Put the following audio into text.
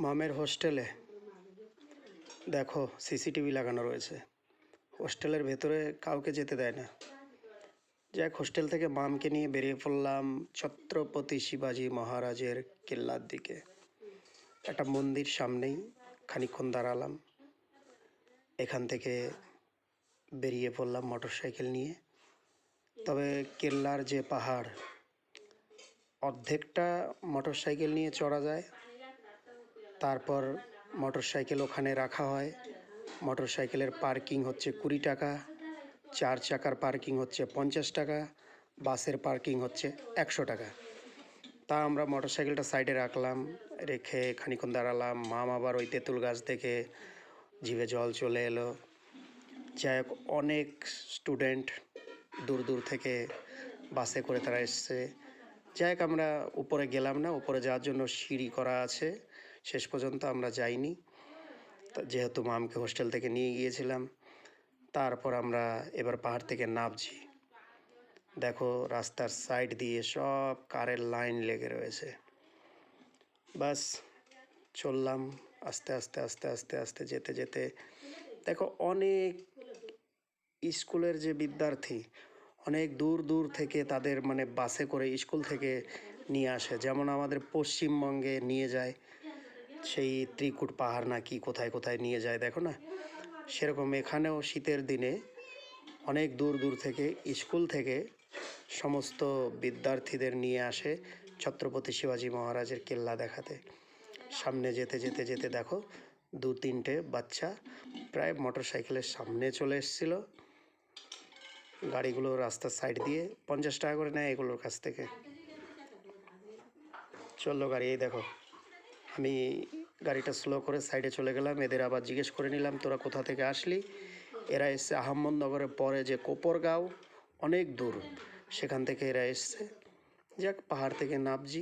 মামের হোস্টেলে দেখো সিসিটিভি লাগানো রয়েছে। হোস্টেলের ভেতরে কাউকে যেতে দেয় না। যাক, হোস্টেল থেকে মামকে নিয়ে বেরিয়ে পড়লাম ছত্রপতি শিবাজি মহারাজের কেল্লার দিকে। একটা মন্দির সামনেই খানিকক্ষণ দাঁড়ালাম। এখান থেকে বেরিয়ে পড়লাম মোটর সাইকেল নিয়ে। তবে কেল্লার যে পাহাড়, অর্ধেকটা মোটর সাইকেল নিয়ে চড়া যায়। তারপর মোটর সাইকেল ওখানে রাখা হয়। মোটর সাইকেলের পার্কিং হচ্ছে 20 টাকা, 4 চাকার পার্কিং হচ্ছে 50 টাকা, বাসের পার্কিং হচ্ছে 100 টাকা। তা আমরা মোটর সাইকেলটা সাইডে রাখলাম, রেখে খানিকক্ষণ দাঁড়ালাম। মাম আবার ওই তেঁতুল গাছ দেখে জিভে জল চলে এলো। যাই হোক, অনেক স্টুডেন্ট দূর দূর থেকে বাসে করে তারা এসছে। যাই হোক, আমরা উপরে গেলাম না, উপরে যাওয়ার জন্য সিঁড়ি করা আছে, শেষ পর্যন্ত আমরা যাইনি। যেহেতু মামকে হোস্টেল থেকে নিয়ে গিয়েছিলাম, তারপর আমরা এবার পাহাড় থেকে নামছি। দেখো, রাস্তার সাইড দিয়ে সব কারের লাইন লেগে রয়েছে। বাস চললাম আস্তে আস্তে আস্তে আস্তে আস্তে যেতে যেতে দেখো অনেক স্কুলের যে বিদ্যার্থী অনেক দূর দূর থেকে তাদের বাসে করে স্কুল থেকে নিয়ে আসে। যেমন আমাদের পশ্চিমবঙ্গে নিয়ে যায় সেই ত্রিকুট পাহাড় নাকি কোথায় কোথায় নিয়ে যায়, দেখো না, সেরকম এখানেও শীতের দিনে অনেক দূর দূর থেকে স্কুল থেকে সমস্ত বিদ্যার্থীদের নিয়ে আসে ছত্রপতি শিবাজি মহারাজের কেল্লা দেখাতে। সামনে যেতে যেতে যেতে দেখো 2-3টে বাচ্চা প্রায় মোটর সাইকেলের সামনে চলে এসেছিলো। গাড়িগুলো রাস্তার সাইড দিয়ে 50 টাকা করে নেয় এগুলোর কাছ থেকে। চললো গাড়ি, এই দেখো আমি গাড়িটা স্লো করে সাইডে চলে গেলাম। এদের আবার জিজ্ঞেস করে নিলাম, তোরা কোথা থেকে আসলি? এরা এসছে আহম্মদনগরের পরে যে কোপরগাঁও, অনেক দূর, সেখান থেকে এরা এসছে। যাক, পাহাড় থেকে নামছি।